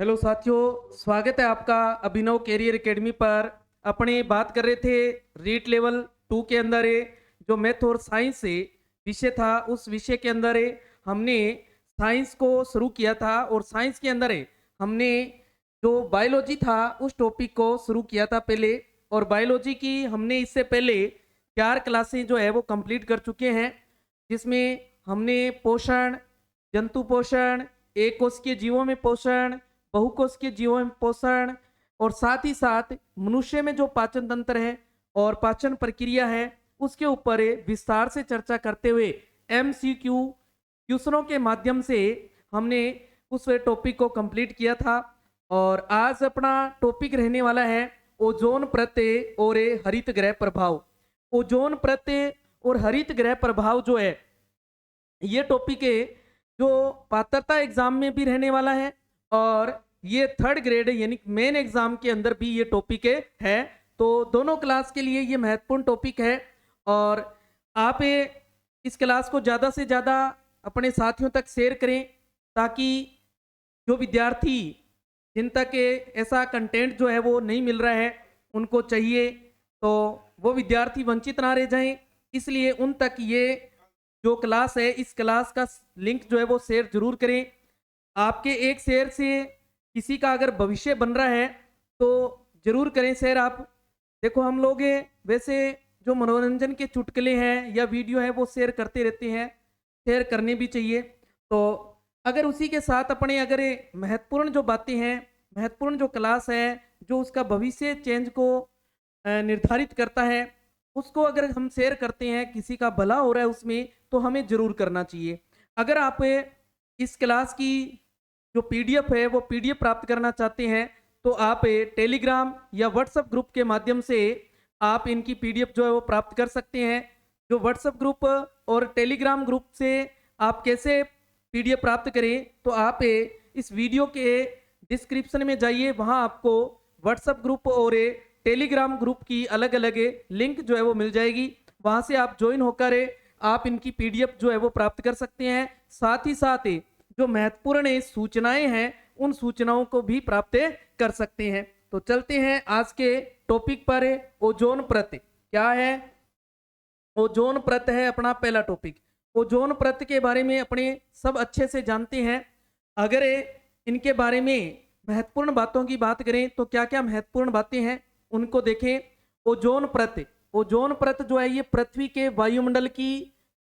Hello साथियों, स्वागत है आपका अभिनव कैरियर एकेडमी पर। अपने बात कर रहे थे रीट लेवल 2 के अंदर जो मैथ और साइंस से विषय था, उस विषय के अंदर हमने साइंस को शुरू किया था और साइंस के अंदर हमने जो बायोलॉजी था उस टॉपिक को शुरू किया था पहले। और बायोलॉजी की हमने इससे पहले 4 क्लासें जो है वो कंप्लीट कर चुके हैं, जिसमें हमने पोषण, जंतु पोषण, एक कोशिकीय जीवों में पोषण, बहुकोशिकीय जीवों में पोषण और साथ ही साथ मनुष्य में जो पाचन तंत्र है और पाचन प्रक्रिया है उसके ऊपर विस्तार से चर्चा करते हुए एमसीक्यू क्वेश्चनों के माध्यम से हमने उस टॉपिक को कंप्लीट किया था। और आज अपना टॉपिक रहने वाला है ओजोन परत और हरित गृह प्रभाव। ओजोन परत और हरित गृह प्रभाव जो है ये टॉपिक है जो पात्रता एग्जाम में भी रहने वाला है और ये 3rd ग्रेड यानी मेन एग्जाम के अंदर भी ये टॉपिक है। तो दोनों क्लास के लिए ये महत्वपूर्ण टॉपिक है और आप इस क्लास को ज़्यादा से ज़्यादा अपने साथियों तक शेयर करें, ताकि जो विद्यार्थी जिन तक ऐसा कंटेंट जो है वो नहीं मिल रहा है उनको चाहिए, तो वो विद्यार्थी वंचित ना रह जाएं। इसलिए उन तक ये जो क्लास है, इस क्लास का लिंक जो है वो शेयर जरूर करें। आपके एक शेयर से किसी का अगर भविष्य बन रहा है तो जरूर करें शेयर आप। देखो, हम लोग वैसे जो मनोरंजन के चुटकुले हैं या वीडियो हैं वो शेयर करते रहते हैं, शेयर करने भी चाहिए। तो अगर उसी के साथ अपने अगर महत्वपूर्ण जो बातें हैं, महत्वपूर्ण जो क्लास है जो उसका भविष्य चेंज को निर्धारित करता है, उसको अगर हम शेयर करते हैं, किसी का भला हो रहा है उसमें, तो हमें जरूर करना चाहिए। अगर आप इस क्लास की जो पीडीएफ है वो पीडीएफ प्राप्त करना चाहते हैं तो आप टेलीग्राम या व्हाट्सएप ग्रुप के माध्यम से आप इनकी पीडीएफ जो है वो प्राप्त कर सकते हैं। जो व्हाट्सएप ग्रुप और टेलीग्राम ग्रुप से आप कैसे पीडीएफ प्राप्त करें, तो आप इस वीडियो के डिस्क्रिप्शन में जाइए, वहां आपको व्हाट्सएप ग्रुप और टेलीग्राम ग्रुप की अलग अलग लिंक जो है वो मिल जाएगी। वहां से आप ज्वाइन होकर आप इनकी पीडीएफ जो है वो प्राप्त कर सकते हैं। साथ ही साथ जो महत्वपूर्ण सूचनाएं हैं उन सूचनाओं को भी प्राप्त कर सकते हैं। तो चलते हैं आज के टॉपिक पर। ओजोन परत क्या है? ओजोन परत है अपना पहला टॉपिक। ओजोन परत के बारे में अपने सब अच्छे से जानते हैं। अगर इनके बारे में महत्वपूर्ण बातों की बात करें तो क्या क्या महत्वपूर्ण बातें हैं उनको देखें। ओजोन परत, ओजोन परत जो है ये पृथ्वी के वायुमंडल की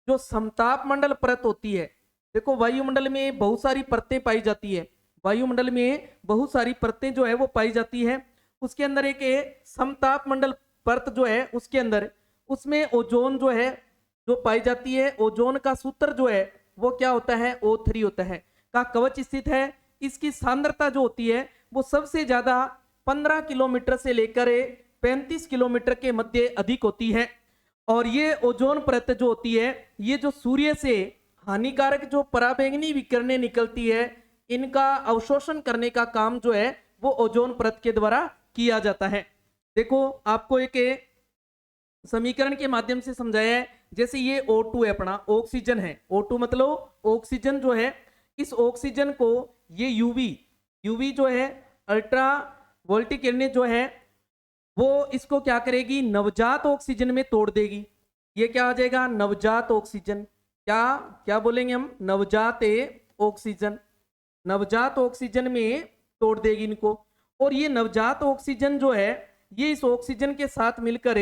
जो समताप मंडल परत होती है। देखो, वायुमंडल में बहुत सारी परतें पाई जाती है, वायुमंडल में बहुत सारी परतें जो है वो पाई जाती है। उसके अंदर एक समताप मंडल परत जो है उसके अंदर, उसमें ओजोन जो है जो पाई जाती है। ओजोन का सूत्र जो है वो क्या होता है? O3 होता है, का कवच स्थित है। इसकी सांद्रता जो होती है वो सबसे ज्यादा 15 किलोमीटर से लेकर 35 किलोमीटर के मध्य अधिक होती है। और ये ओजोन परत जो होती है, ये जो सूर्य से हानिकारक जो पराबैंगनी विकिरणें निकलती है, इनका अवशोषण करने का काम जो है वो ओजोन परत के द्वारा किया जाता है। देखो, आपको एक समीकरण के माध्यम से समझाया है। जैसे ये O2 है, अपना ऑक्सीजन है। O2 मतलब ऑक्सीजन जो है, इस ऑक्सीजन को ये यूवी जो है, अल्ट्रा वोल्टिक किरणें जो है वो इसको क्या करेगी? नवजात ऑक्सीजन में तोड़ देगी। ये क्या आ जाएगा? नवजात ऑक्सीजन। क्या क्या बोलेंगे हम? नवजात ऑक्सीजन। नवजात ऑक्सीजन में तोड़ देगी इनको। और ये नवजात ऑक्सीजन जो है ये इस ऑक्सीजन के साथ मिलकर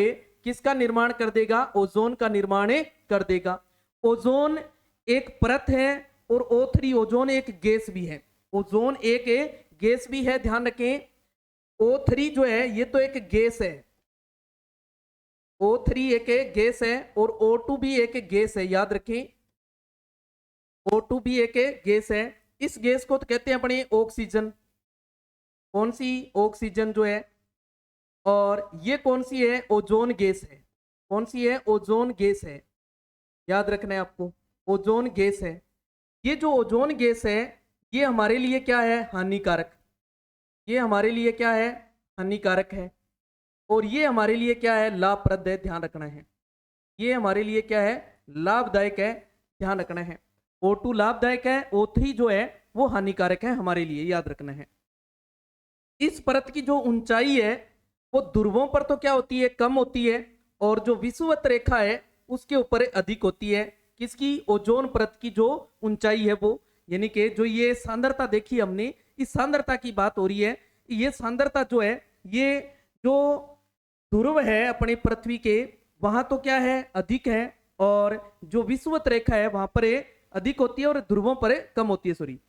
किसका निर्माण कर देगा? ओजोन का निर्माण कर देगा। ओजोन एक परत है और O3 ओजोन एक गैस भी है। ओजोन एक गैस भी है, ध्यान रखें। O3 जो है ये तो एक गैस है, O3 एक गैस है और O2 भी एक गैस है, याद रखें। O2 भी एक गैस है। इस गैस को तो कहते हैं अपने ऑक्सीजन। कौन सी? ऑक्सीजन जो है। और ये कौन सी है? ओजोन गैस है। कौन सी है? ओजोन गैस है, याद रखना है आपको। ओजोन गैस है। ये जो ओजोन गैस है ये हमारे लिए क्या है? हानिकारक। ये हमारे लिए क्या है? हानिकारक है। और ये हमारे लिए क्या है? लाभप्रद है, ध्यान रखना है। ये हमारे लिए क्या है? लाभदायक है, ध्यान रखना है। O2 लाभदायक है, O3 जो है वो हानिकारक है हमारे लिए, याद रखना है। इस परत की जो ऊंचाई है वो ध्रुवों पर तो क्या होती है, कम होती है, और जो विषुवत रेखा है उसके ऊपर अधिक होती है। किसकी? ओजोन परत की जो ऊंचाई है वो, यानी कि जो ये सांद्रता देखी हमने, इस सांद्रता की बात हो रही है। ये सांद्रता जो है, ये जो ध्रुव है अपने पृथ्वी के, वहां तो क्या है, अधिक है, और जो विषुवत रेखा है वहां पर ये अधिक होती है और ध्रुवों पर ये कम होती है। सॉरी,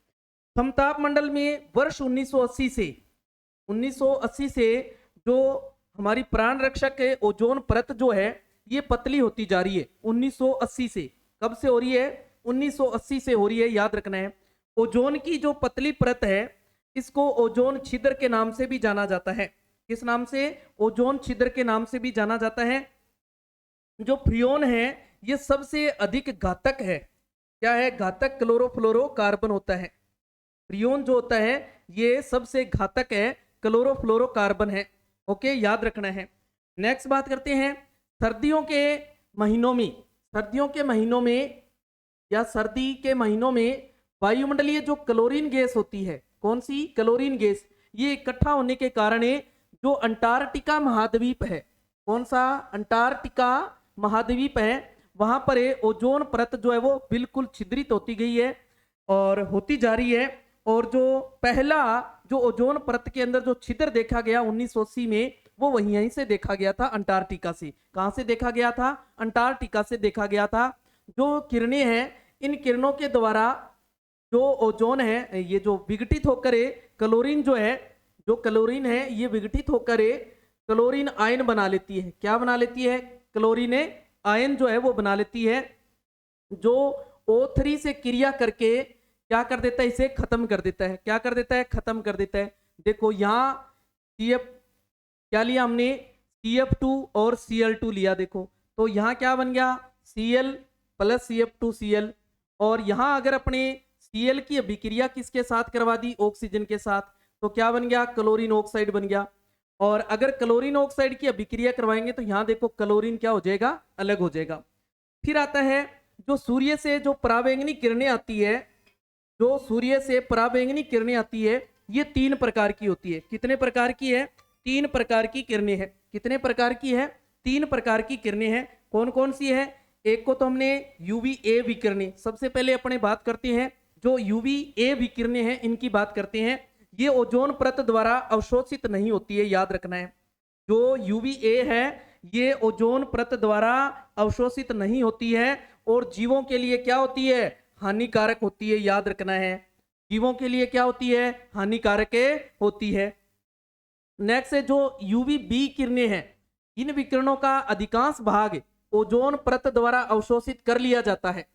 समताप मंडल में वर्ष 1980 से जो हमारी प्राण रक्षक है ओजोन परत जो है ये पतली होती जा रही है। 1980 से, कब से हो रही है? 1980 से हो रही है, याद रखना है। ओजोन की जो पतली परत है इसको ओजोन छिद्र के नाम से भी जाना जाता है। किस नाम से? ओजोन छिद्र के नाम से भी जाना जाता है। जो फ्रियोन है ये सबसे अधिक घातक है। क्या है? घातक क्लोरोफ्लोरोकार्बन होता है। फ्रियोन जो होता है ये सबसे घातक है, क्लोरोफ्लोरोकार्बन है। ओके, याद रखना है। नेक्स्ट बात करते हैं सर्दियों के महीनों में। सर्दियों के महीनों में या सर्दी के महीनों में वायुमंडलीय जो क्लोरीन गैस होती है, कौन सी? क्लोरीन गैस, ये इकट्ठा होने के कारण जो अंटार्कटिका महाद्वीप है, कौन सा? अंटार्कटिका महाद्वीप है, वहां पर ओजोन परत जो है वो बिल्कुल छिद्रित होती गई है और होती जा रही है। और जो पहला जो ओजोन परत के अंदर जो छिद्र देखा गया 1980 में, वो वहीं से देखा गया था, अंटार्कटिका से। कहां से देखा गया था? अंटार्कटिका से देखा गया था। जो किरणें हैं, इन किरणों के द्वारा जो ओजोन है ये जो विघटित होकर क्लोरीन जो है, जो क्लोरीन है ये विघटित होकर क्लोरीन आयन बना लेती है। क्या बना लेती है? क्लोरीन आयन जो है वो बना लेती है, जो O3 से क्रिया करके क्या कर देता है? इसे खत्म कर देता है। क्या कर देता है? खत्म कर देता है। देखो यहाँ CF क्या लिया हमने? CF2 और Cl2 लिया। देखो तो यहाँ क्या बन गया? Cl plus CF2Cl। और यहाँ अगर अपने Cl की अभिक्रिया किसके साथ करवा दी? ऑक्सीजन के साथ, तो क्या बन गया? क्लोरीन ऑक्साइड बन गया। और अगर क्लोरीन ऑक्साइड की अभिक्रिया करवाएंगे तो यहाँ देखो क्लोरीन क्या हो जाएगा? अलग हो जाएगा। फिर आता है जो सूर्य से जो पराबैंगनी किरणें आती है, जो सूर्य से पराबैंगनी किरणें आती है ये 3 प्रकार की होती है। कितने प्रकार की है? 3 प्रकार की किरणें हैं। कितने प्रकार की है? 3 प्रकार की किरणें हैं। कौन कौन सी है? एक को तो हमने UVA विकिरणें, सबसे पहले अपने बात करते हैं जो UVA विकिरणें हैं इनकी बात करते हैं। ये ओजोन परत द्वारा अवशोषित नहीं होती है, याद रखना है। जो UVA है ये ओजोन परत द्वारा अवशोषित नहीं होती है और जीवों के लिए क्या होती है? हानिकारक होती है, याद रखना है। जीवों के लिए क्या होती है? हानिकारक होती है। नेक्स्ट है जो UVB किरणें हैं, इन विकिरणों का अधिकांश भाग ओजोन परत द्वारा अवशोषित कर लिया जाता है।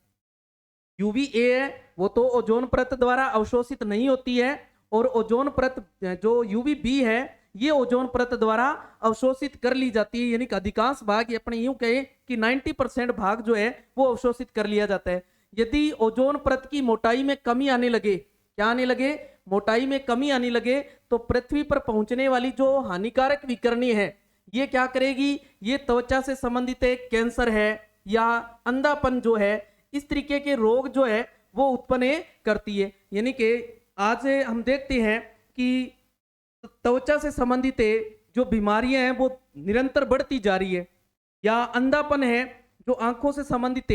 UVA है वो तो ओजोन परत द्वारा अवशोषित नहीं होती है, और ओजोन परत जो UVB है ये ओजोन परत द्वारा अवशोषित कर ली जाती है। यानी कि अधिकांश भाग, ये अपने यूं कहे कि 90% भाग जो है वो अवशोषित कर लिया जाता है। यदि ओजोन परत की मोटाई में कमी आने लगे, क्या आने लगे? मोटाई में कमी आने लगे, तो पृथ्वी पर पहुंचने वाली जो हानिकारक विकिरणें है ये क्या करेगी? ये त्वचा से संबंधित कैंसर है या अंधापन जो है, इस तरीके के रोग जो है वो उत्पन्न करती है। यानी कि आज हम देखते हैं कि त्वचा से संबंधित जो बीमारियां हैं वो निरंतर बढ़ती जा रही है, या अंधापन है जो आंखों से संबंधित,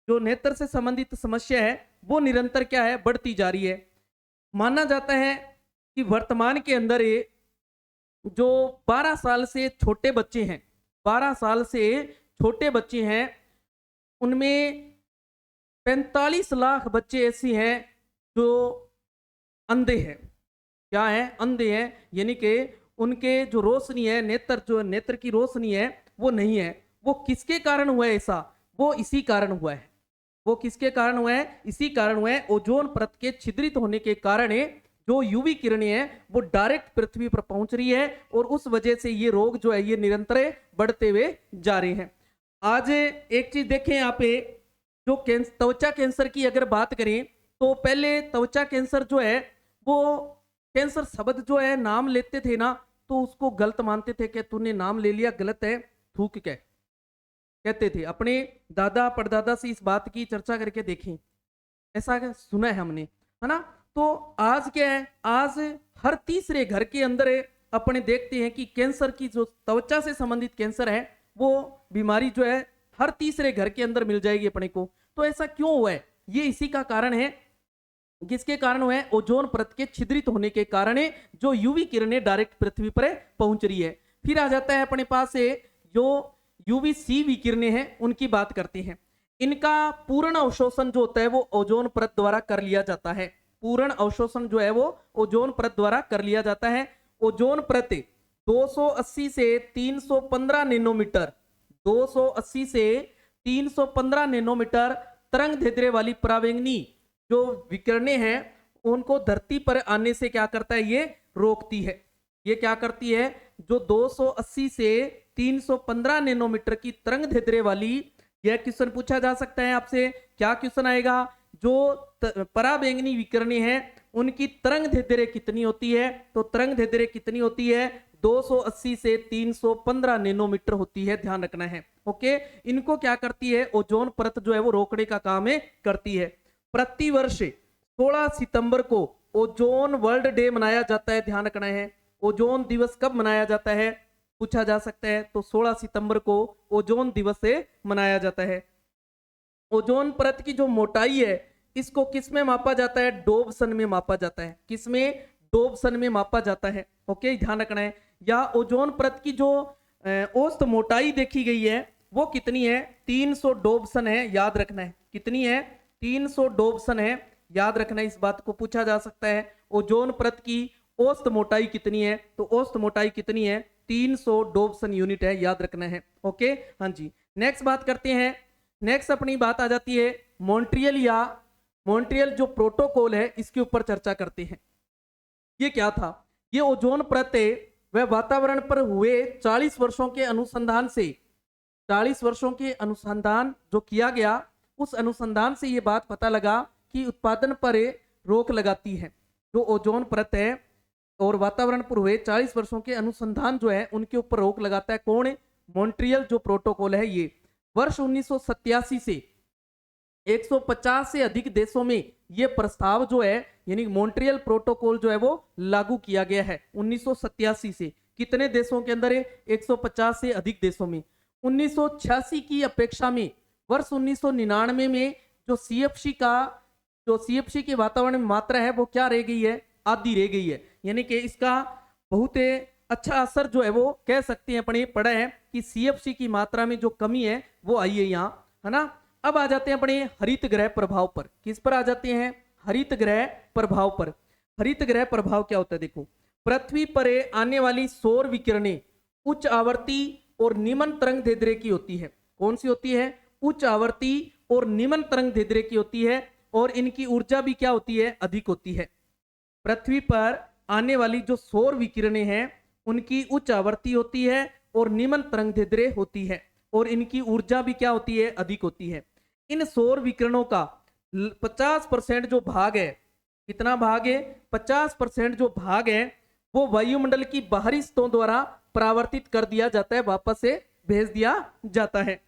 जो नेत्र से संबंधित समस्या है वो निरंतर क्या है? बढ़ती जा रही है। माना जाता है कि वर्तमान के अंदर जो 12 साल से छोटे बच्चे हैं, 12 साल से छोटे बच्चे हैं, उनमें 45 लाख बच्चे ऐसे हैं जो अंधे हैं। क्या है? अंधे हैं। यानी कि उनके जो रोशनी है, नेत्र जो नेत्र की रोशनी है वो नहीं है। वो किसके कारण हुआ है ऐसा? वो इसी कारण हुआ है। वो किसके कारण हुआ है? इसी कारण हुआ है, ओजोन परत के छिद्रित होने के कारण जो UV किरणें हैं वो डायरेक्ट पृथ्वी पर पहुंच रही है, और उस वजह से ये रोग जो है ये निरंतर बढ़ते हुए जा रहे हैं। आज एक चीज देखें यहाँ पे, जो त्वचा कैंसर की अगर बात करें तो पहले त्वचा कैंसर जो है वो कैंसर शब्द जो है नाम लेते थे ना तो उसको गलत मानते थे कि तूने नाम ले लिया, गलत है, थूक के कहते थे। अपने दादा परदादा से इस बात की चर्चा करके देखें, ऐसा सुना है हमने, है ना। तो आज क्या है? आज हर तीसरे घर के अंदर अपने देखते हैं कि कैंसर की जो त्वचा से संबंधित कैंसर है वो बीमारी जो है हर तीसरे घर के अंदर मिल जाएगी अपने को। तो ऐसा क्यों हुआ है? ये इसी का कारण है। किसके कारण हुआ है? ओजोन परत के छिद्रित होने के कारण जो यूवी किरणें डायरेक्ट पृथ्वी पर पहुंच रही है। फिर आ जाता है अपने पास जो यूवी सी विकिरणें हैं उनकी बात करते हैं। इनका पूर्ण अवशोषण जो होता है वो ओजोन परत द्वारा कर लिया जाता है। पूर्ण अवशोषण जो है वो ओजोन परत द्वारा कर लिया जाता है। ओजोन परत 280 से 315 नैनोमीटर 280 से 315 नैनोमीटर तरंग दैर्ध्य वाली परावैंगनी जो विकिरणें हैं उनको धरती पर आने से क्या करता है? ये रोकती है। ये क्या करती है? जो 280 से 315 नैनोमीटर की तरंग दैर्ध्य वाली, यह क्वेश्चन पूछा जा सकता है आपसे। क्या क्वेश्चन आएगा? जो पराबैंगनी विकिरणें हैं उनकी तरंग दैर्ध्य कितनी होती है? तो तरंग दैर्ध्य कितनी होती है? 280 से 315 नैनोमीटर होती है, ध्यान रखना है। ओके, इनको क्या करती है? ओजोन परत जो है वो रोकने का काम करती है। प्रति वर्ष 16 सितंबर को ओजोन वर्ल्ड डे मनाया जाता है, ध्यान रखना है। ओजोन दिवस कब मनाया जाता है पूछा जा सकता है, तो 16 सितंबर को ओजोन दिवस से मनाया जाता है। ओजोन परत की जो मोटाई है इसको किस में मापा जाता है? डोबसन में मापा जाता है। किस में? डोबसन में मापा जाता है। ओके, ध्यान रखना है। या ओजोन परत की जो औसत मोटाई देखी गई है वो कितनी है? 300 डोबसन है, याद रखना है। कितनी है? 300 डोबसन है, याद रखना है। इस बात को पूछा जा सकता है। ओजोन परत की औसत मोटाई कितनी है? तो औसत मोटाई कितनी है? 300 डोबसन यूनिट है, याद रखना है। ओके, हाँ जी। नेक्स्ट बात करते हैं। नेक्स्ट अपनी बात आ जाती है मॉन्ट्रियल जो प्रोटोकॉल है इसके ऊपर चर्चा करते हैं। ये क्या था? ये ओजोन परत वह वातावरण पर हुए 40 वर्षों के अनुसंधान से 40 वर्षों के अनुसंधान जो किया गया उस अनुसंधान से ये बात पता लगा कि उत्पादन पर रोक लगाती है। जो ओजोन परत है और वातावरण पर हुए 40 वर्षों के अनुसंधान जो है उनके ऊपर रोक लगाता है। कौन? मॉन्ट्रियल जो प्रोटोकॉल है। ये वर्ष 1987 से 150 से अधिक देशों में ये प्रस्ताव जो है यानी मॉन्ट्रियल प्रोटोकॉल जो है वो लागू किया गया है। 1987 से कितने देशों के अंदर? 150 से अधिक देशों में। 1986 की अपेक्षा में वर्ष 1999 में जो सीएफसी के वातावरण में मात्रा है वो क्या रह गई है? आधी रह गई है। यानी कि इसका बहुत अच्छा असर जो है वो कह सकते हैं अपने पढ़ा है कि सीएफसी की मात्रा में जो कमी है वो आई है यहाँ, है ना। अब आ जाते हैं अपने हरित ग्रह प्रभाव पर। किस पर आ जाते हैं? हरित ग्रह प्रभाव पर। हरित ग्रह प्रभाव क्या होता है? देखो, पृथ्वी पर आने वाली सौर विकिरणें उच्च आवर्ती और निम्न तरंग दैर्ध्य की होती है। कौन सी होती है? उच्च आवर्ती और निम्न तरंग दैर्ध्य की होती है और इनकी ऊर्जा भी क्या होती है? अधिक होती है। पृथ्वी पर आने वाली जो सौर विकिरणें हैं उनकी उच्च आवर्ती होती है और निम्न तरंग दैर्ध्य होती है और इनकी ऊर्जा भी क्या होती है? अधिक होती है। इन सौर विकिरणों का 50% जो भाग है, कितना भाग है? 50% जो भाग है वो वायुमंडल की बाहरी सतहों द्वारा परावर्तित कर दिया जाता है, वापस से भेज दिया जाता है।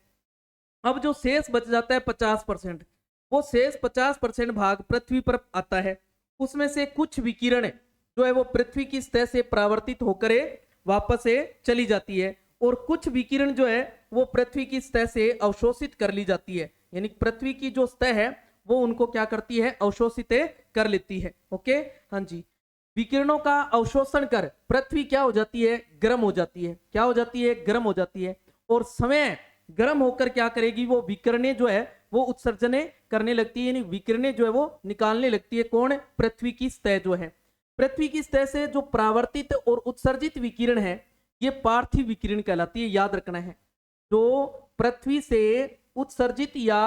अब जो शेष बच जाता है 50%, वो शेष 50% भाग पृथ्वी पर आता है। उसमें से कुछ विकिरण जो है वो पृथ्वी की सतह से परावर्तित होकर वापस से चली जाती है और कुछ विकिरण जो है वो पृथ्वी की सतह से अवशोषित कर ली जाती है। यानी पृथ्वी की जो सतह है वो उनको क्या करती है? अवशोषित कर लेती है। ओके, हाँ जी। विकिरणों का अवशोषण कर पृथ्वी क्या हो जाती है? गर्म हो जाती है। क्या हो जाती है? गर्म हो जाती है। और समय गर्म होकर क्या करेगी? वो विकिरणें जो है वो उत्सर्जन करने लगती है, यानी विकिरणें जो है वो निकालने लगती है। कौन? पृथ्वी की सतह जो है। पृथ्वी की सतह से जो परावर्तित और उत्सर्जित विकिरण है ये पार्थिव विकिरण कहलाती है, याद रखना है। जो पृथ्वी से उत्सर्जित या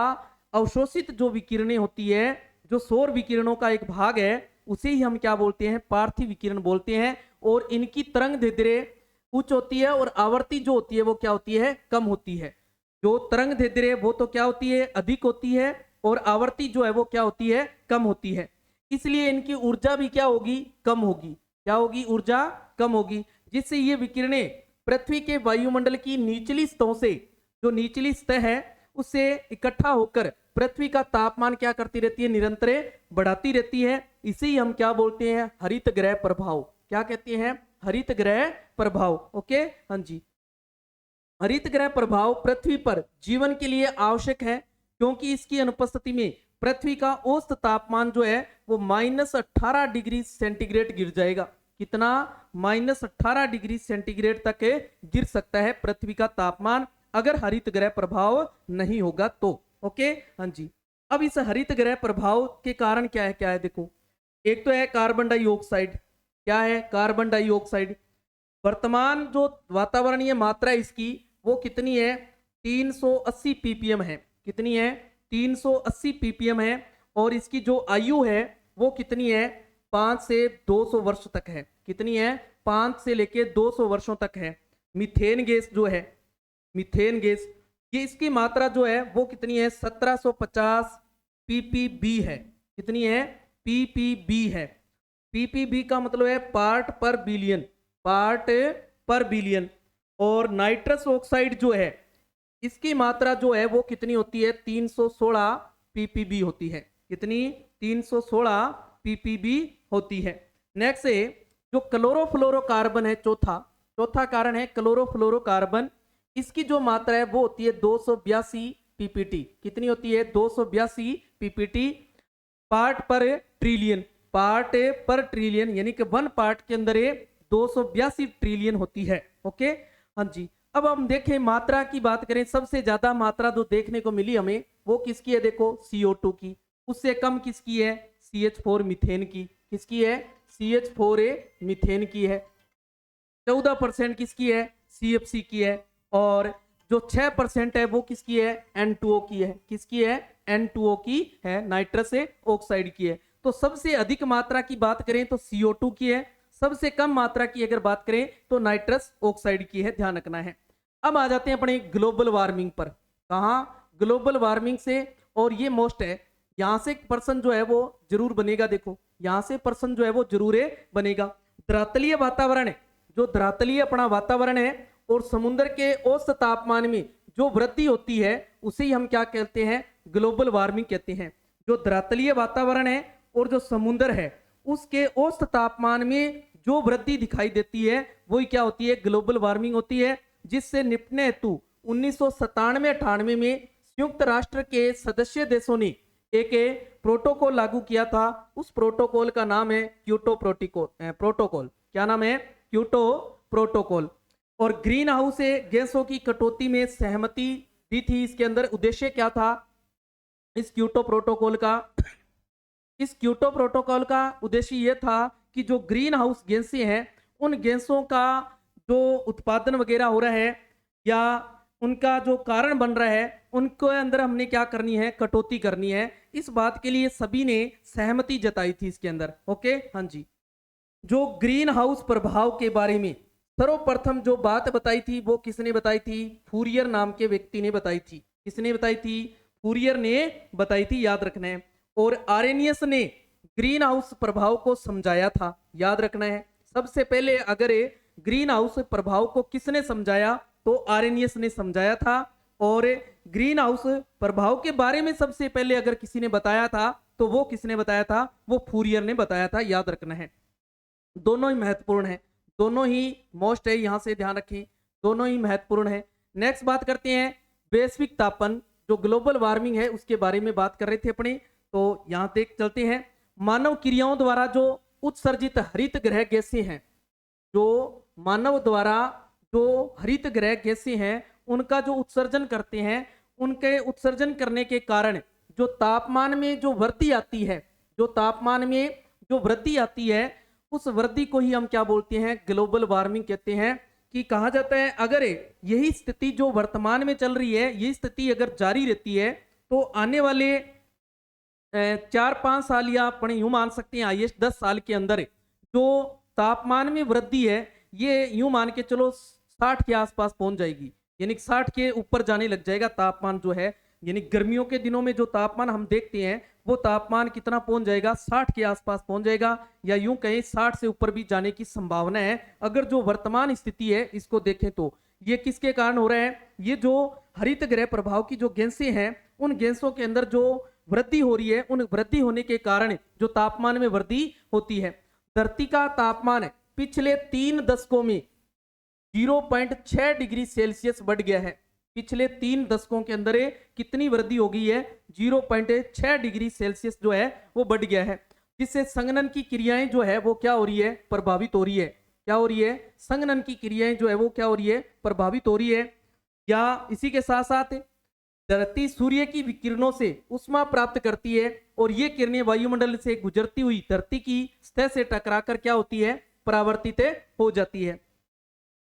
अवशोषित जो विकिरणें होती है, जो सौर विकिरणों का एक भाग है, उसे ही हम क्या बोलते हैं? पार्थिव विकिरण बोलते हैं। और इनकी तरंग दैर्ध्य उच्च होती है और आवर्ती जो होती है वो क्या होती है? कम होती है। जो तरंग दैर्ध्य वो तो क्या होती है? अधिक होती है और आवर्ती जो है वो क्या होती है? कम होती है। इसलिए इनकी ऊर्जा भी क्या होगी? कम होगी। क्या होगी? ऊर्जा कम होगी, जिससे ये विकिरणें पृथ्वी के वायुमंडल की निचली सतहों से, जो निचली सतह है उससे इकट्ठा होकर पृथ्वी का तापमान क्या करती रहती है? निरंतर बढ़ाती रहती है। इसे ही हम क्या बोलते हैं? हरित ग्रह प्रभाव। क्या कहते हैं? हरित गृह प्रभाव। ओके, हाँ जी। हरित गृह प्रभाव पृथ्वी पर जीवन के लिए आवश्यक है, क्योंकि इसकी अनुपस्थिति में पृथ्वी का औसत तापमान जो है वो -18 डिग्री सेंटीग्रेड गिर जाएगा। कितना? -18 डिग्री सेंटीग्रेड तक गिर सकता है पृथ्वी का तापमान, अगर हरित गृह प्रभाव नहीं होगा तो। ओके, हाँ जी। अब इस हरित गृह प्रभाव के कारण क्या है? क्या है देखो, एक तो है कार्बन डाइऑक्साइड। क्या है? Carbon dioxide. वर्तमान जो वातावरणीय मात्रा इसकी वो कितनी है? 380 ppm है। कितनी है? 380 ppm है। और इसकी जो आयु है वो कितनी है? 5 से 200 वर्ष तक है। कितनी है? 5 से लेके 200 वर्षों तक है। मीथेन गैस जो है, मीथेन गैस, ये इसकी मात्रा जो है वो कितनी है? 1750 ppb है। कितनी है? ppb है। ppb का मतलब है पार्ट पर बिलियन, पार्ट पर बिलियन। और नाइट्रस ऑक्साइड जो है इसकी मात्रा जो है वो कितनी होती है? 316 ppb होती है। कितनी? 316 ppb होती है। नेक्स्ट है जो क्लोरोफ्लोरोकार्बन है, चौथा कारण है क्लोरोफ्लोरोकार्बन। इसकी जो मात्रा है वो होती है 282 ppt। कितनी होती है? 282 ppt पार्ट पर ट्रिलियन, पार्ट पर ट्रिलियन, यानी कि 1 पार्ट के अंदर 282 ट्रिलियन होती है। ओके, हाँ जी। अब हम देखें मात्रा की बात करें, सबसे ज्यादा मात्रा जो देखने को मिली हमें वो किसकी है? देखो, CO2 की। उससे कम किसकी है? CH4 मीथेन की। किसकी है? CH4 मीथेन की है। 14% किसकी है? CFC की है। और जो 6% है वो किसकी है? N2O की है। किसकी है? N2O की है, नाइट्रस ऑक्साइड की है। तो सबसे अधिक मात्रा की बात करें तो CO2 की है, सबसे कम मात्रा की अगर बात करें तो नाइट्रस ऑक्साइड की है, ध्यान रखना है। अब आ जाते हैं अपने ग्लोबल वार्मिंग पर। कहाँ? ग्लोबल वार्मिंग से। और ये मोस्ट है, यहां से पर्सन जो है वो जरूर बनेगा। देखो, यहां से पर्सन जो है वो जरूर बनेगा। धरातलीय वातावरण है, जो धरातलीय अपना वातावरण है और समुद्र के औसत तापमान में जो वृद्धि होती है उसे ही हम क्या कहते हैं? ग्लोबल वार्मिंग कहते हैं। जो धरातलीय वातावरण है और जो समुद्र है उसके औसत तापमान में जो वृद्धि दिखाई देती है वही क्या होती है? ग्लोबल वार्मिंग होती है। जिससे निपटने हेतु 1997-98 में संयुक्त राष्ट्र के सदस्य देशों ने एक प्रोटोकॉल लागू किया था। उस प्रोटोकॉल का नाम है क्योटो प्रोटोकॉल। क्या नाम है? Kyoto protocol. और ग्रीन हाउस गैसों की कटौती में सहमति दी थी। इसके अंदर उद्देश्य क्या था इस क्योटो प्रोटोकॉल का? इस क्योटो प्रोटोकॉल का उद्देश्य यह था कि जो ग्रीन हाउस गैसें हैं उन गैसों का जो उत्पादन वगैरह हो रहा है या उनका जो कारण बन रहा है उनको अंदर हमने क्या करनी है? कटौती करनी है। इस बात के लिए सभी ने सहमति जताई थी इसके अंदर। ओके, हाँ जी। जो ग्रीन हाउस प्रभाव के बारे में सर्वप्रथम जो बात बताई थी वो किसने बताई थी? फूरियर नाम के व्यक्ति ने बताई थी। किसने बताई थी? फूरियर ने बताई थी, याद रखना है। और आरेनियस ने ग्रीन हाउस प्रभाव को समझाया था, याद रखना है। सबसे पहले अगर ग्रीन हाउस प्रभाव को किसने समझाया तो आरेनियस ने समझाया था। और ग्रीन हाउस प्रभाव के बारे में सबसे पहले अगर किसी ने बताया था तो वो किसने बताया था? वो फूरियर ने बताया था, याद रखना है। दोनों ही महत्वपूर्ण है, दोनों ही मोस्ट है, यहां से ध्यान रखें, दोनों ही महत्वपूर्ण है। नेक्स्ट बात करते हैं वैश्विक तापन, जो ग्लोबल वार्मिंग है उसके बारे में बात कर रहे थे अपने। तो यहां देख चलते हैं। मानव क्रियाओं द्वारा जो उत्सर्जित हरित गृह गैसें हैं, जो मानव द्वारा जो हरित गृह गैसें हैं उनका जो उत्सर्जन करते हैं, उनके उत्सर्जन करने के कारण जो तापमान में जो वृद्धि आती है, जो तापमान में जो वृद्धि आती है उस वृद्धि को ही हम क्या बोलते हैं? ग्लोबल वार्मिंग कहते हैं। कि कहा जाता है अगर यही स्थिति जो वर्तमान में चल रही है यही स्थिति अगर जारी रहती है तो आने वाले 4-5 साल या अपन यूं मान सकते हैं हाईएस्ट 10 साल के अंदर जो तापमान में वृद्धि है ये यूं मान के चलो 60 के आसपास पहुंच जाएगी, यानी 60 के ऊपर जाने लग जाएगा तापमान जो है। यानी गर्मियों के दिनों में जो तापमान हम देखते हैं वो तापमान कितना पहुंच जाएगा? 60 के आसपास पहुंच जाएगा, या यूं कहें 60 से ऊपर भी जाने की संभावना है अगर जो वर्तमान स्थिति है इसको देखें तो। ये किसके कारण हो रहा है? ये जो हरित गृह प्रभाव की जो गैसें हैं उन गैसों के अंदर जो वृद्धि हो रही है, उन वृद्धि होने के कारण जो तापमान में वृद्धि होती है। धरती का तापमान पिछले 3 दशकों में 0.6 डिग्री सेल्सियस बढ़ गया है। पिछले 3 दशकों के अंदर कितनी वृद्धि हो गई है? 0.6 डिग्री सेल्सियस जो है वो बढ़ गया है, जिससे संघनन की क्रियाएं जो है वो क्या हो रही है? प्रभावित हो रही है। क्या हो रही है? संघनन की क्रियाएं जो है वो क्या हो रही है? प्रभावित हो रही है। या इसी के साथ साथ धरती सूर्य की विकिरणों से ऊष्मा प्राप्त करती है और ये किरणें वायुमंडल से गुजरती हुई धरती की सतह से टकराकर क्या होती है? परावर्तित हो जाती है।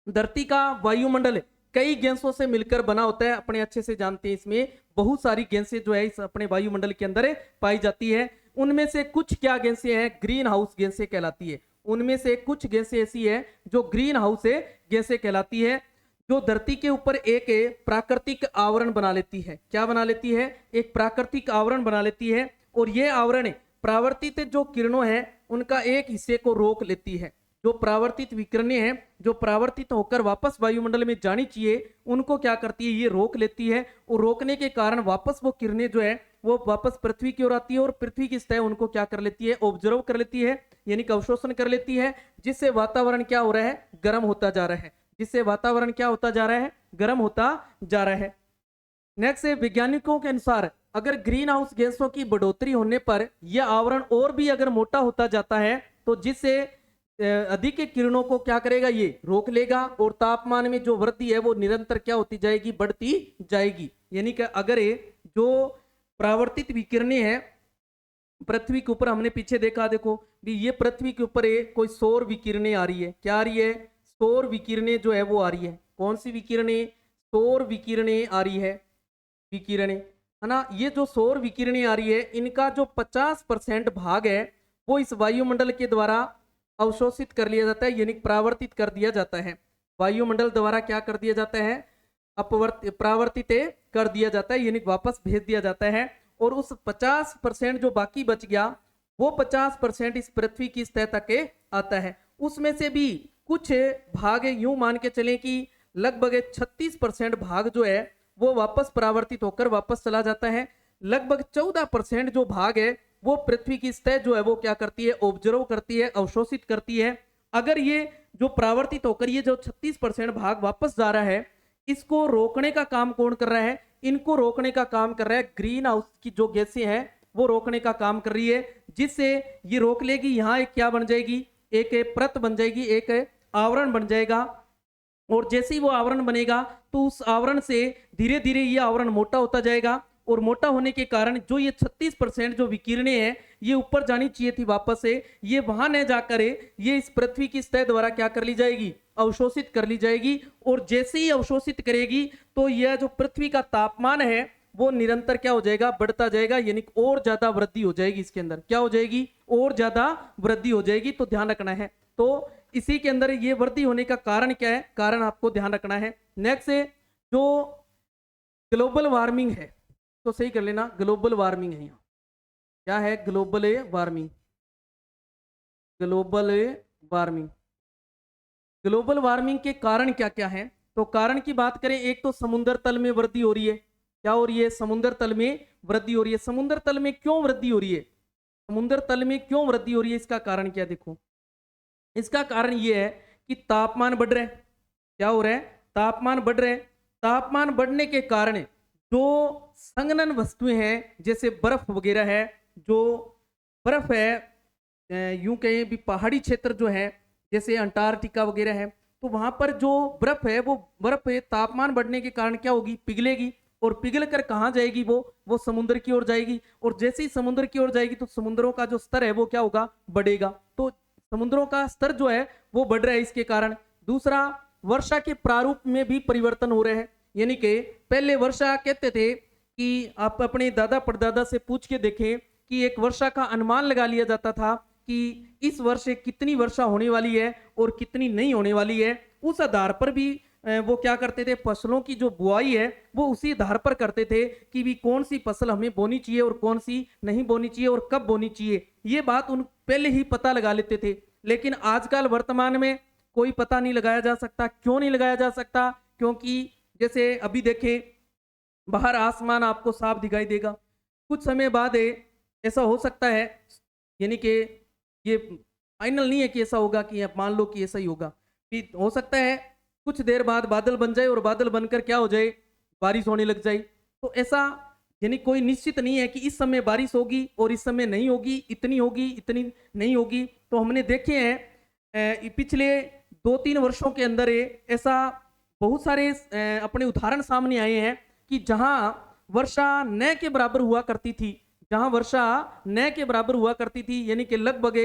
धरती का वायुमंडल कई गैसों से मिलकर बना होता है, अपने अच्छे से जानते हैं। इसमें बहुत सारी गैसें जो है इस अपने वायुमंडल के अंदर पाई जाती है। उनमें से कुछ क्या गैसें हैं? ग्रीन हाउस गैसें कहलाती है। उनमें से कुछ गैसें ऐसी है जो ग्रीन हाउस गैसें कहलाती है, जो धरती के ऊपर एक प्राकृतिक आवरण बना लेती है। क्या बना लेती है? एक प्राकृतिक आवरण बना लेती है, और यह आवरण परावर्तित जो किरणों है उनका एक हिस्से को रोक लेती है। जो परावर्तित विकिरणें हैं, जो परावर्तित होकर वापस वायुमंडल में जानी चाहिए, उनको क्या करती है? ये रोक लेती है, और रोकने के कारण वापस वो किरणें जो है वो वापस पृथ्वी की ओर आती है, और पृथ्वी की सतह उनको क्या कर लेती है? ऑब्जर्व कर लेती है, यानी कि अवशोषण कर लेती है, जिससे वातावरण क्या हो रहा है? गर्म होता जा रहा है। जिससे वातावरण क्या होता जा रहा है? गर्म होता जा रहा है। नेक्स्ट है, वैज्ञानिकों के अनुसार अगर ग्रीन हाउस गैसों की बढ़ोतरी होने पर यह आवरण और भी अगर मोटा होता जाता है, तो जिससे अधिक किरणों को क्या करेगा? ये रोक लेगा, और तापमान में जो वृद्धि है वो निरंतर क्या होती जाएगी? बढ़ती जाएगी। यानी कि अगर जो परावर्तित विकिरणें हैं पृथ्वी के ऊपर, हमने पीछे देखा, देखो भी ये पृथ्वी के ऊपर कोई सौर विकिरणें आ रही है। क्या आ रही है? सौर विकिरणें जो है वो आ रही है। कौन सी विकिरणें? सौर विकिरणें आ रही है। विकिरणें है ना, ये जो सौर विकिरणें आ रही है, इनका जो 50% भाग है वो इस वायुमंडल के द्वारा अवशोषित कर लिया जाता है, यानी परावर्तित कर दिया जाता है। वायुमंडल द्वारा क्या कर दिया जाता है? परावर्तित कर दिया जाता है, यानी वापस भेज दिया जाता है। और उस 50% जो बाकी बच गया, वो 50% इस पृथ्वी की सतह तक आता है। उसमें से भी कुछ भाग यूं मान के चलें कि लगभग 36% भाग जो है वो वापस परावर्तित होकर वापस चला जाता है। लगभग 14% जो भाग है वो पृथ्वी की सतह जो है वो क्या करती है? ऑब्जर्व करती है, अवशोषित करती है। अगर ये जो परावर्तित होकर ये जो 36% भाग वापस जा रहा है, इसको रोकने का काम कौन कर रहा है? इनको रोकने का काम कर रहा है ग्रीन हाउस की जो गैसें हैं वो रोकने का काम कर रही है, जिससे ये रोक लेगी। यहाँ एक क्या बन जाएगी? एक परत बन जाएगी, एक आवरण बन जाएगा। और जैसे ही वो आवरण बनेगा तो उस आवरण से धीरे धीरे ये आवरण मोटा होता जाएगा, और मोटा होने के कारण जो ये 36% जो विकिरणें हैं ये ऊपर जानी चाहिए थी वापस से, ये वहां न जाकर ये इस पृथ्वी की सतह द्वारा क्या कर ली जाएगी? अवशोषित कर ली जाएगी। और जैसे ही अवशोषित करेगी तो यह जो पृथ्वी का तापमान है वो निरंतर क्या हो जाएगा? बढ़ता जाएगा, यानी और ज्यादा वृद्धि हो जाएगी। इसके अंदर क्या हो जाएगी? और ज्यादा वृद्धि हो जाएगी। तो ध्यान रखना है। तो इसी के अंदर ये वृद्धि होने का कारण क्या है? कारण आपको ध्यान रखना है। नेक्स्ट है जो ग्लोबल वार्मिंग है, तो सही कर लेना, ग्लोबल वार्मिंग है। यहाँ क्या है? Global warming. Global warming, global warming के कारण क्या क्या है? तो कारण की बात करें, एक तो समुद्र तल में वृद्धि हो रही है। क्या हो रही है? समुद्र तल में वृद्धि हो रही है। समुद्र तल में क्यों वृद्धि हो रही है? समुद्र तल में क्यों वृद्धि हो रही है? इसका कारण क्या? देखो, इसका कारण यह है कि तापमान बढ़ रहा है। क्या हो रहा है? तापमान बढ़ रहा है। तापमान बढ़ने के कारण जो संघनन वस्तुएं हैं, जैसे बर्फ वगैरह है, जो बर्फ है, यूं कहें भी पहाड़ी क्षेत्र जो है जैसे अंटार्कटिका वगैरह है, तो वहां पर जो बर्फ है वो बर्फ तापमान बढ़ने के कारण क्या होगी? पिघलेगी, और पिघल कर कहाँ जाएगी? वो समुद्र की ओर जाएगी। और जैसे ही समुद्र की ओर जाएगी तो समुद्रों का जो स्तर है वो क्या होगा? बढ़ेगा। तो समुद्रों का स्तर जो है वो बढ़ रहा है इसके कारण। दूसरा, वर्षा के प्रारूप में भी परिवर्तन हो रहे हैं। यानी कि पहले वर्षा कहते थे कि आप अपने दादा परदादा से पूछ के देखें कि एक वर्षा का अनुमान लगा लिया जाता था कि इस वर्ष कितनी वर्षा होने वाली है और कितनी नहीं होने वाली है। उस आधार पर भी वो क्या करते थे? फसलों की जो बुआई है वो उसी आधार पर करते थे कि भी कौन सी फसल हमें बोनी चाहिए और कौन सी नहीं बोनी चाहिए और कब बोनी चाहिए। ये बात उन पहले ही पता लगा लेते थे। लेकिन आजकल वर्तमान में कोई पता नहीं लगाया जा सकता। क्यों नहीं लगाया जा सकता? क्योंकि जैसे अभी देखें, बाहर आसमान आपको साफ दिखाई देगा, कुछ समय बाद ऐसा हो सकता है, यानी कि ये फाइनल नहीं है कि ऐसा होगा, कि आप मान लो कि ऐसा ही होगा, कि हो सकता है कुछ देर बाद बादल बन जाए और बादल बनकर क्या हो जाए, बारिश होने लग जाए। तो ऐसा यानी कोई निश्चित नहीं है कि इस समय बारिश होगी और इस समय नहीं होगी, इतनी होगी इतनी नहीं होगी। तो हमने देखे हैं पिछले 2-3 वर्षों के अंदर ऐसा बहुत सारे अपने उदाहरण सामने आए हैं कि जहां वर्षा न के बराबर हुआ करती थी, जहां वर्षा न के बराबर हुआ करती थी, यानी कि लगभग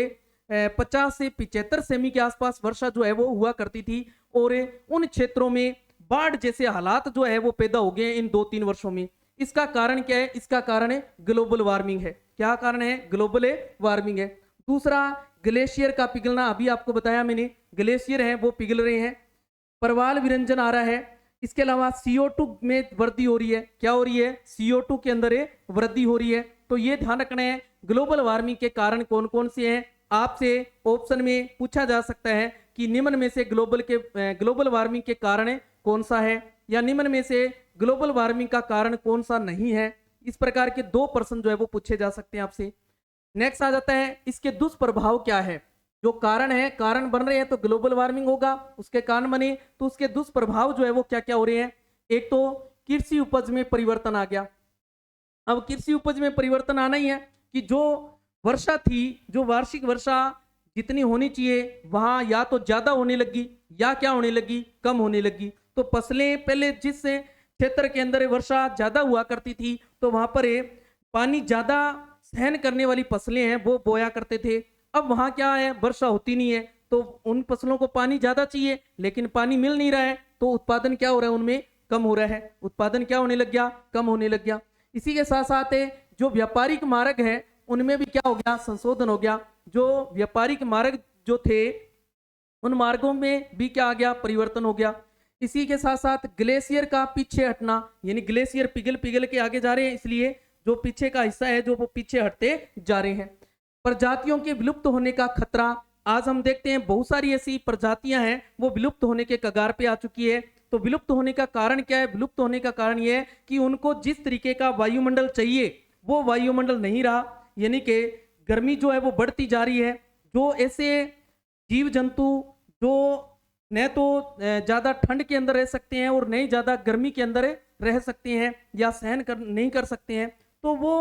50 से 75 सेमी के आसपास वर्षा जो है वो हुआ करती थी, और उन क्षेत्रों में बाढ़ जैसे हालात जो है वो पैदा हो गए इन 2-3 वर्षों में। इसका कारण क्या है? इसका कारण है ग्लोबल वार्मिंग है। क्या कारण है? ग्लोबल वार्मिंग है। दूसरा, ग्लेशियर का पिघलना, अभी आपको बताया मैंने, ग्लेशियर है वो पिघल रहे हैं, प्रवाल विरंजन आ रहा है। इसके अलावा CO2 में वृद्धि हो रही है। क्या हो रही है? CO2 के अंदर वृद्धि हो रही है। तो ये ध्यान रखना है ग्लोबल वार्मिंग के कारण कौन कौन से हैं। आपसे ऑप्शन में पूछा जा सकता है कि निम्न में से ग्लोबल वार्मिंग के कारण कौन सा है, या निम्न में से ग्लोबल वार्मिंग का कारण कौन सा नहीं है। इस प्रकार के 2 प्रश्न जो है वो पूछे जा सकते हैं आपसे। नेक्स्ट आ जाता है इसके दुष्प्रभाव क्या है। जो कारण है, कारण बन रहे हैं तो ग्लोबल वार्मिंग होगा, उसके कारण बने तो उसके दुष्प्रभाव जो है वो क्या क्या हो रहे हैं। एक तो कृषि उपज में परिवर्तन आ गया। अब कृषि उपज में परिवर्तन आना ही है कि जो वर्षा थी, जो वार्षिक वर्षा जितनी होनी चाहिए वहां या तो ज्यादा होने लगी या क्या होने लगी, कम होने लगी। तो फसलें पहले जिस क्षेत्र के अंदर वर्षा ज्यादा हुआ करती थी तो वहां पर पानी ज्यादा सहन करने वाली फसलें हैं वो बोया करते थे। अब वहां क्या है, वर्षा होती नहीं है तो उन फसलों को पानी ज्यादा चाहिए लेकिन पानी मिल नहीं रहा है, तो उत्पादन क्या हो रहा है, उनमें कम हो रहा है। उत्पादन क्या होने लग गया, कम होने लग गया। इसी के साथ साथ जो व्यापारिक मार्ग है उनमें भी क्या हो गया, संशोधन हो गया। जो व्यापारिक मार्ग जो थे उन मार्गों में भी क्या आ गया, परिवर्तन हो गया। इसी के साथ साथ ग्लेशियर का पीछे हटना, यानी ग्लेशियर पिघल पिघल के आगे जा रहे हैं, इसलिए जो पीछे का हिस्सा है जो वो पीछे हटते जा रहे हैं। प्रजातियों के विलुप्त होने का खतरा, आज हम देखते हैं बहुत सारी ऐसी प्रजातियां हैं वो विलुप्त होने के कगार पे आ चुकी है। तो विलुप्त होने का कारण क्या है? विलुप्त होने का कारण यह है कि उनको जिस तरीके का वायुमंडल चाहिए वो वायुमंडल नहीं रहा, यानी कि गर्मी जो है वो बढ़ती जा रही है। जो ऐसे जीव जंतु जो न तो ज्यादा ठंड के अंदर रह सकते हैं और न ही ज्यादा गर्मी के अंदर रह सकते हैं या सहन नहीं कर सकते हैं, तो वो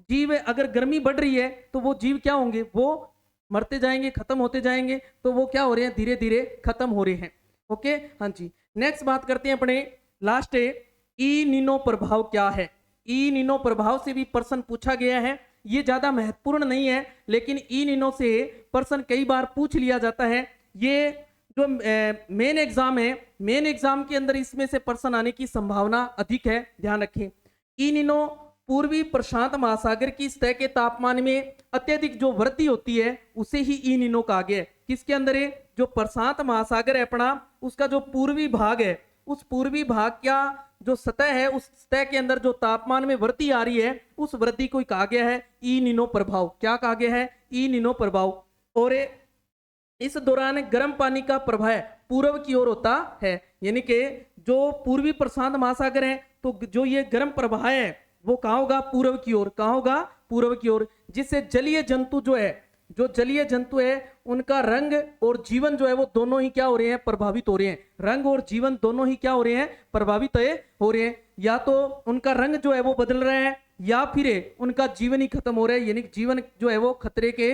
जीव अगर गर्मी बढ़ रही है तो वो जीव क्या होंगे, वो मरते जाएंगे, खत्म होते जाएंगे। तो वो क्या हो रहे हैं, धीरे धीरे खत्म हो रहे हैं। ओके, हाँ जी। नेक्स्ट बात करते हैं अपने, लास्ट है ई नीनो प्रभाव क्या है। ई नीनो प्रभाव से भी प्रश्न पूछा गया है। ये ज्यादा महत्वपूर्ण नहीं है लेकिन ई नीनो से प्रश्न कई बार पूछ लिया जाता है। ये जो मेन एग्जाम है, मेन एग्जाम के अंदर इसमें से प्रश्न आने की संभावना अधिक है, ध्यान रखें। ई नीनो पूर्वी प्रशांत महासागर की सतह के तापमान में अत्यधिक जो वृद्धि होती है उसे ही ई नीनो कहा गया है। किसके अंदर है? जो प्रशांत महासागर है अपना, उसका जो पूर्वी भाग है, उस पूर्वी भाग का जो सतह है उस सतह के अंदर जो तापमान में वृद्धि आ रही है उस वृद्धि को कहा गया है ई नीनो प्रभाव। क्या कहा गया है? ई नीनो प्रभाव। और इस दौरान गर्म पानी का प्रवाह पूर्व की ओर होता है, यानी कि जो पूर्वी प्रशांत महासागर है तो जो ये गर्म प्रवाह है वो कहाँ होगा? पूर्व की ओर। कहाँ होगा? पूर्व की ओर। जिससे जलीय जंतु जो है, जो जलीय जंतु है उनका रंग और जीवन जो है वो दोनों ही क्या हो रहे हैं? प्रभावित हो रहे हैं। रंग और जीवन दोनों ही क्या हो रहे हैं? प्रभावित हो रहे हैं। या तो उनका रंग जो है वो बदल रहा है या फिर उनका जीवन ही खत्म हो रहा है, यानी जीवन जो है वो खतरे के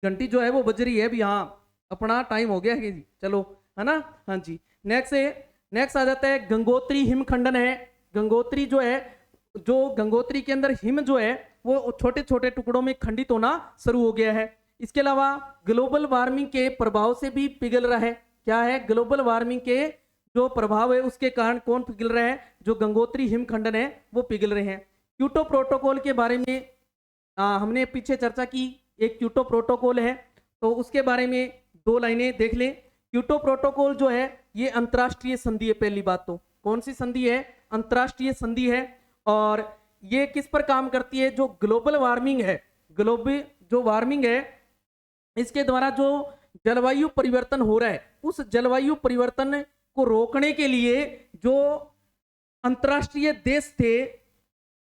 घंटी जो है वो बज रही है। अभी हाँ अपना टाइम हो गया है जी, चलो, है ना। हाँ जी। नेक्स्ट आ जाता है गंगोत्री हिमखंडन है। गंगोत्री जो है, जो गंगोत्री के अंदर हिम जो है वो छोटे छोटे टुकड़ों में खंडित होना शुरू हो गया है। इसके अलावा ग्लोबल वार्मिंग के प्रभाव से भी पिघल रहा है। क्या है? ग्लोबल वार्मिंग के जो प्रभाव है उसके कारण कौन पिघल रहा है? जो गंगोत्री हिमखंडन है वो पिघल रहे हैं। क्योटो प्रोटोकॉल के बारे में हमने पीछे चर्चा की। एक क्योटो प्रोटोकॉल है तो उसके बारे में 2 लाइनें देख लें। क्योटो प्रोटोकॉल जो है ये अंतर्राष्ट्रीय संधि है। पहली बात तो कौन सी संधि है? अंतर्राष्ट्रीय संधि है। और ये किस पर काम करती है? जो ग्लोबल वार्मिंग है, ग्लोबल जो वार्मिंग है इसके द्वारा जो जलवायु परिवर्तन हो रहा है उस जलवायु परिवर्तन को रोकने के लिए जो अंतर्राष्ट्रीय देश थे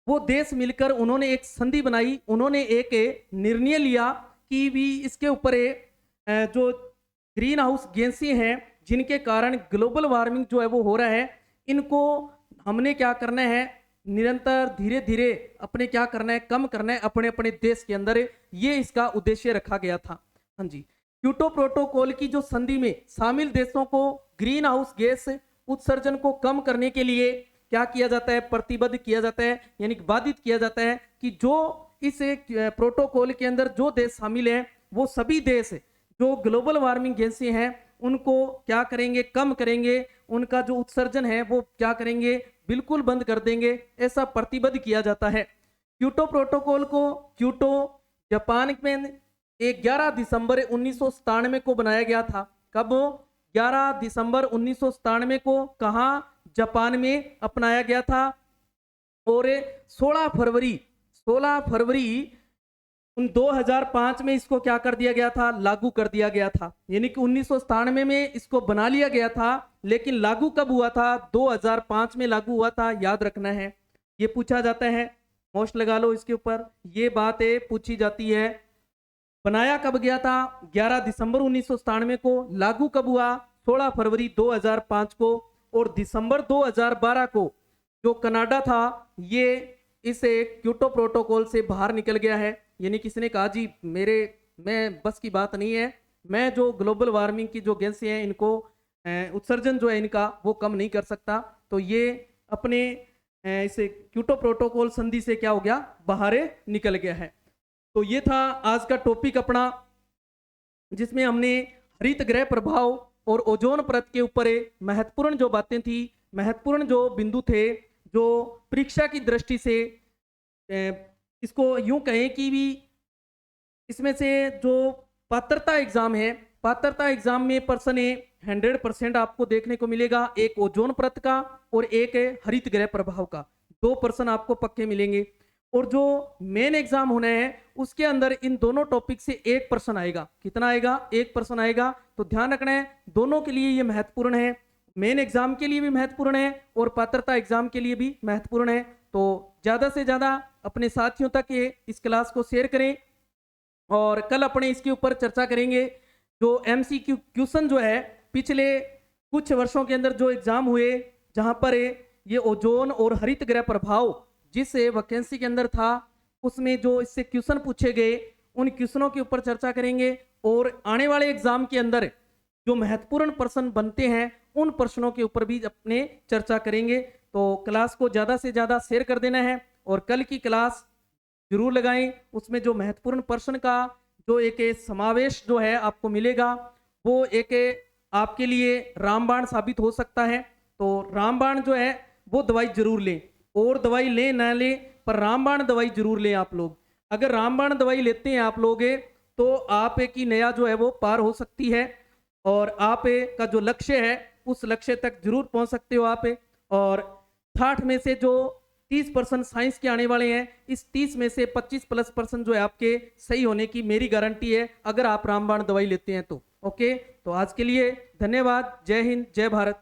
वो देश मिलकर उन्होंने एक संधि बनाई। उन्होंने एक निर्णय लिया कि भी इसके ऊपर जो ग्रीन हाउस गैसें हैं जिनके कारण ग्लोबल वार्मिंग जो है वो हो रहा है, इनको हमने क्या करना है, निरंतर धीरे धीरे अपने क्या करना है, कम करना है अपने अपने देश के अंदर। ये इसका उद्देश्य रखा गया था। हाँ जी, क्योटो प्रोटोकॉल की जो संधि में शामिल देशों को ग्रीन हाउस गैस उत्सर्जन को कम करने के लिए क्या किया जाता है, प्रतिबद्ध किया जाता है, यानी कि बाधित किया जाता है कि जो इस प्रोटोकॉल के अंदर जो देश शामिल हैं वो सभी देश जो ग्लोबल वार्मिंग गैसें हैं उनको क्या करेंगे, कम करेंगे, उनका जो उत्सर्जन है वो क्या करेंगे, बिल्कुल बंद कर देंगे, ऐसा प्रतिबद्ध किया जाता है। क्योटो प्रोटोकॉल को क्योटो जापान में 11 दिसंबर 1997 को बनाया गया था। कब? 11 दिसंबर 1997 को कहाँ? जापान में अपनाया गया था। और 16 फरवरी 2005 में इसको क्या कर दिया गया था, लागू कर दिया गया था। यानी कि 1997 में इसको बना लिया गया था, लेकिन लागू कब हुआ था? 2005 में लागू हुआ था, याद रखना है। ये पूछा जाता है, मोस्ट लगा लो इसके ऊपर, ये बातें पूछी जाती है। बनाया कब गया था? 11 दिसंबर 1997 को। लागू कब हुआ? 16 फरवरी 2005 को। और दिसंबर 2012 को जो कनाडा था ये इसे क्योटो प्रोटोकॉल से बाहर निकल गया है। यानी किसने कहा जी मैं बस की बात नहीं है, मैं जो ग्लोबल वार्मिंग की जो गैसें हैं इनको उत्सर्जन जो है इनका वो कम नहीं कर सकता। तो ये अपने इसे क्योटो प्रोटोकॉल संधि से क्या हो गया, बाहर निकल गया है। तो ये था आज का टॉपिक अपना, जिसमें हमने हरित गृह प्रभाव और ओजोन परत के ऊपर महत्वपूर्ण जो बातें थी, महत्वपूर्ण जो बिंदु थे, जो परीक्षा की दृष्टि से इसको यूं कहें कि भी इसमें से जो पात्रता एग्जाम है, पात्रता एग्जाम में पर्सन 100% आपको देखने को मिलेगा, एक ओजोन परत का और एक हरित गृह प्रभाव का, 2 पर्सन आपको पक्के मिलेंगे। और जो मेन एग्जाम होना है उसके अंदर इन दोनों टॉपिक से 1 पर्सन आएगा। कितना आएगा? 1 पर्सन आएगा। तो ध्यान रखना है, दोनों के लिए ये महत्वपूर्ण है, मेन एग्जाम के लिए भी महत्वपूर्ण है और पात्रता एग्जाम के लिए भी महत्वपूर्ण है। तो ज्यादा से ज्यादा अपने साथियों तक ये इस क्लास को शेयर करें और कल अपने इसके ऊपर चर्चा करेंगे। जो MCQ क्वेश्चन जो है पिछले कुछ वर्षों के अंदर जो एग्जाम हुए, जहां पर ये ओजोन और हरित गृह प्रभाव जिस वैकेंसी के अंदर था, उसमें जो इससे क्वेश्चन पूछे गए उन क्वेश्चनों के ऊपर चर्चा करेंगे। और आने वाले एग्जाम के अंदर जो महत्वपूर्ण प्रश्न बनते हैं उन प्रश्नों के ऊपर भी अपने चर्चा करेंगे। तो क्लास को ज़्यादा से ज़्यादा शेयर कर देना है और कल की क्लास जरूर लगाएं। उसमें जो महत्वपूर्ण प्रश्न का जो एक समावेश जो है आपको मिलेगा, वो एक आपके लिए रामबाण साबित हो सकता है। तो रामबाण जो है वो दवाई जरूर लें, और दवाई लें ना लें पर रामबाण दवाई जरूर लें आप लोग। अगर रामबाण दवाई लेते हैं आप लोग तो आप की नया जो है वो पार हो सकती है और आप का जो लक्ष्य है उस लक्ष्य तक जरूर पहुंच सकते हो आप। और 60 में से जो 30% साइंस के आने वाले हैं, इस 30 में से 25+ % जो है आपके सही होने की मेरी गारंटी है, अगर आप रामबाण दवाई लेते हैं तो। ओके, तो आज के लिए धन्यवाद। जय हिंद, जय भारत।